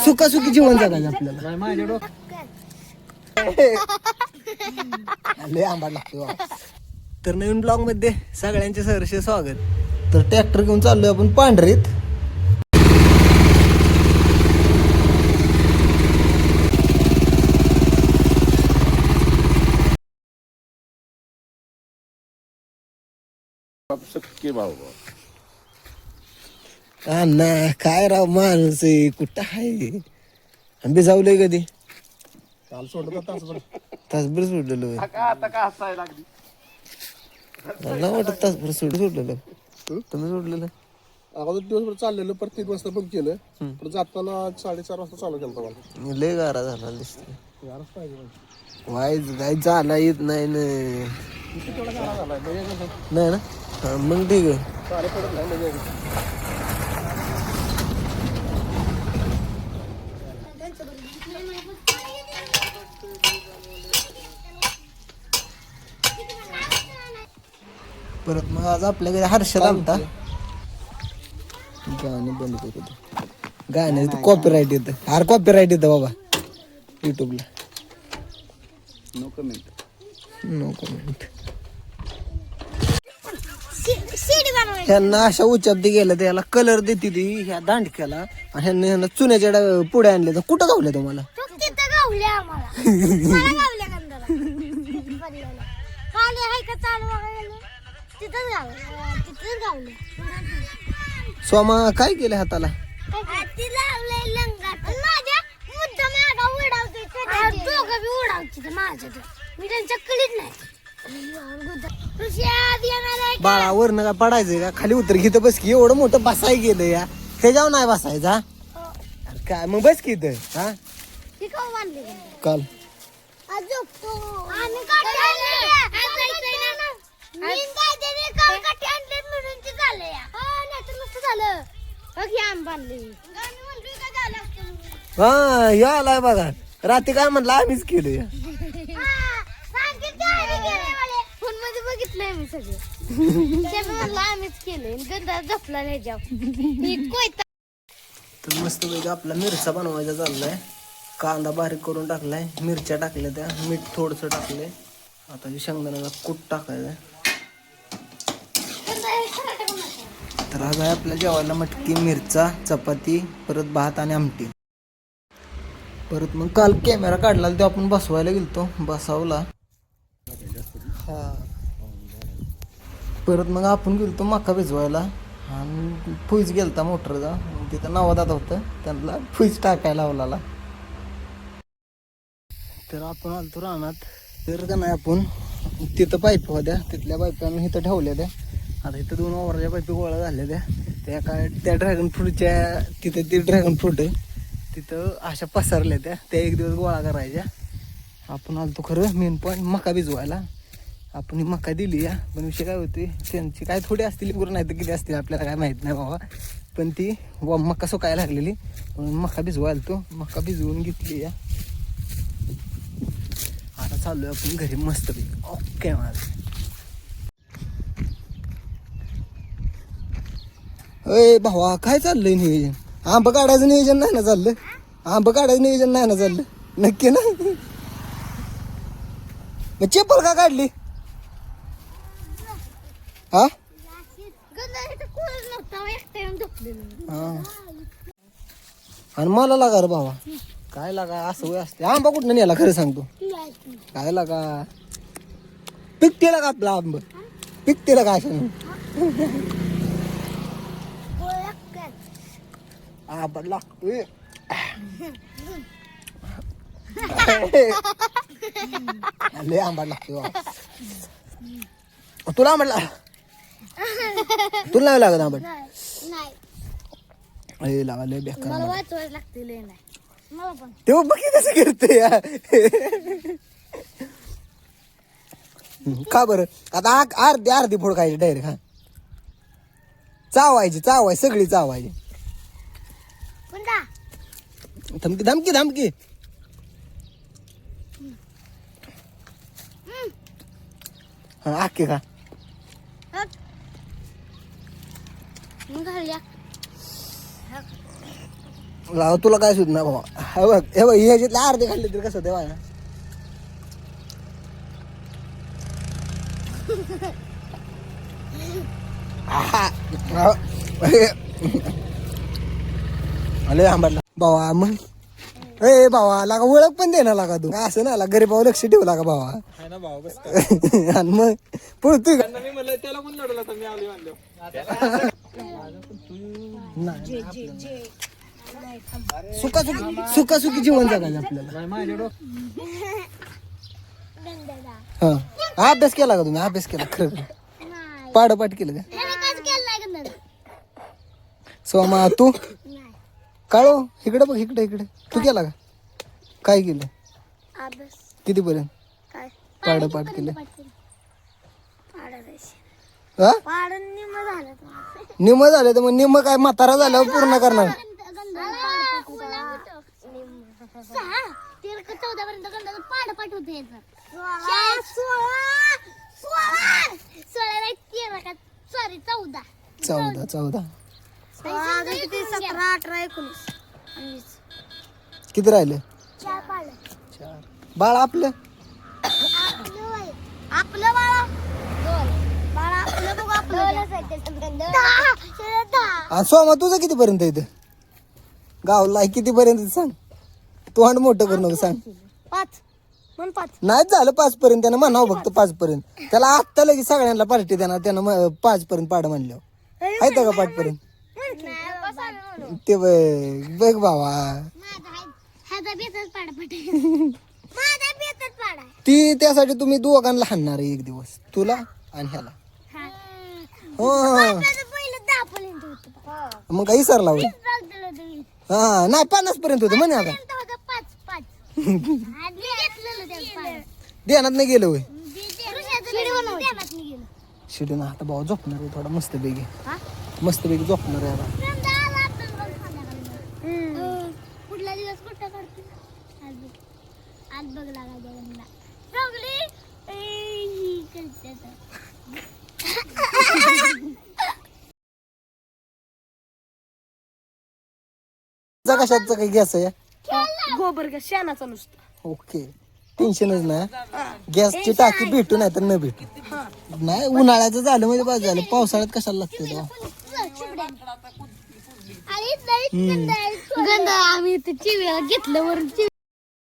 सुखासुखी जीवन जगायचं आपल्याला. लय आंबा लागतो. तर नवीन ब्लॉग मध्ये सगळ्यांचे सहर्ष स्वागत. तर ट्रॅक्टर घेऊन चाललोय आपण पांढरीत. ना काय राव माणूस आहे, कुठं आहे आंबे जाऊलय कधी काल सोडलं तासभर सोडलेलं. आता का हसायला लागली. मला वाटत तासभर सोडलेलं. तुम्ही सोडलेलं अगोदर दिवसभर चाललेलं, परत 3 वाजता बंद केलं. पण जाताना 4:30 वाजता चालू केलं मला. लय गारा झाला दिसते. गारच पाहिजे वाईज काय झाला येत नाही ना. तेवढा गारा झालाय नाही ना. हा, मग ठीक आहे. चाले पडत नाही म्हणजे परत मग आज आपल्याकडे हर्षद आलता. गाणं बंद करतो. गाण्याचं कॉपीराईट येतं. अरे कॉपीराईट येतं बाबा युट्यूबला. No comment. ह्यांना अशा उच्चाब्दी गेलं त्याला कलर देते ती ह्या दांडक्याला. आणि ह्यांना चुन्याच्या पुढे आणले तर कुठं गावले तुम्हाला? सोमा काय केलं हाताला? बाळा वरनं काय पडायचंय का? खाली उतर घेत बस की. एवढं मोठं बसाय गेलं या त्याच्यावर नाही बसायचा. काय मग बस की इथं. हा काल हा या आलाय बघा. रात्री काय म्हणलं आम्हीच केलं या. बघितलंय मी सगळं आम्हीच केलंय. गंधा झोपला नाही जाऊ. तर मस्त पैकी आपला मिरचा बनवायचा चाललाय. कांदा बारीक करून टाकलाय, मिरच्या टाकल्या, त्या मीठ थोडस टाकलंय. आता शेंगदाण्याला कूट टाकायचं. तर आज आहे आपल्या जेवायला मटकी, मिरचा, चपाती, परत भात आणि आमटी. परत मग काल कॅमेरा काढला तो आपण बसवायला गेलतो, बसावला. हा परत मग आपण गेलतो मका भिजवायला आणि फुईज गेलता मोटरचा. तिथं नवादात होतं, त्यांना फुईज टाकायला लावला. तर आपण आलतो रानात. तर का नाही आपण तिथं पाईप होत्या, तिथल्या पाईपा आम्ही इथं ठेवल्या त्या. आता इथं 2 ओव्हरच्या पाईपी गोळा झाल्या त्या काय त्या ड्रॅगन फ्रूटच्या तिथं ती ड्रॅगन फ्रूट आहे तिथं अशा पसरल्या त्या 1 दिवस गोळा करायच्या. आपण आलतो खरं मेन पॉईंट मका भिजवायला. आपण ही मका दिली या. पण विषय काय होते, त्यांची काय थोडी असतील गुरु नाही तर किती असतील आपल्याला काय माहीत नाही बाबा. पण ती मका सुकायला लागलेली म्हणून मका भिजवायला तो मका भिजवून घेतली या. आता चाललोय आपण घरी मस्त पैकी. ओके माझं. अय भावा काय चाललंय नियोजन? आंबा काढायचं नियोजन नाही ना चाललं? आंबा काढायचं नियोजन नाही ना चाललं? नक्की ना? मग चप्पल का काढली? हा आणि मला लागा रे भावा. काय लागा असं वय असते. आंबा कुठं नेला खरं सांगतो? काय लागा पिकतेला का आपला आंब? पिकतेला का अशा आंबा लागतोय. लय आंबा लागतोय. तुला आंबा तुला नाही लागत आंबट? अरे लागा लय बेकार. तेव्हा बघी कसं करते या. का बरं आता अर्धी फोड खायची डायरेक्ट. हा चावायची सगळी चावायची. धमकी हा आखे का लाव तुला काय सुद्धा बाबा. हे बघ ह्याच्यातले अर्धे खाल्ले तरी कसं तेव्हा अरे आंबाडला बाबा. मग ए बाबा लागा ओळख पण दे ना लागा तू असं ना लागा गरीबावर लक्ष ठेवू लागा बाबा. आणि मग पळतोय का सुखासुखी जीवन जगायचं आपल्याला. हा अभ्यास केला का तुम्ही? अभ्यास केला खरं खरं पाडपाठ केलं का? सोमा तू काळो इकडे बघ इकडे इकडे तू केला का? काय केलं? कितीपर्यंत पाडपाठ केलं? हा निम्म झालं तर मग निम्म काय म्हातारा झाल्यावर पूर्ण करणार? 14 पर्यंत पाठ होते. 14 17 18 19 किती राहिले? 4. बाळ आपलं आपलं बाळा आपलं बघू आपलं. सोमा तुझं कितीपर्यंत येतं गावला? कितीपर्यंत सांग. तोंड मोठं करू नको सांग. 5 नाहीच झालं 5 पर्यंत. त्यानं म्हणावं फक्त 5 पर्यंत. त्याला आत्ता लगेच सगळ्यांना पार्टी देणार त्यानं 5 पर्यंत पाड म्हणल्यावर. आहे का 5 पर्यंत? ते बघ बाबा ती त्यासाठी तुम्ही दोघांना हाणणार आहे एक दिवस, तुला आणि ह्याला. हो मग काही सरला होईल. हा नाही 50 पर्यंत होतं म्हणे. आता ध्यानात नाही गेलं होय शिडून. आता भाऊ झोपणार आहे थोडा मस्त पैकी झोपणार आहे आता. पुढला दिवस कुठं करते आज बघ लागा कशाचं काही गॅस आहे? गोबर गॅस शेणाचा नुसतं. ओके टेन्शनच नाही. गॅसची टाकी भेटू नाही तर न भेटू. नाही उन्हाळ्याचं झालं म्हणजे बाजू झालं. पावसाळ्यात कशाला लागते तेव्हा? गंध आम्ही चिवळा घेतलं वरून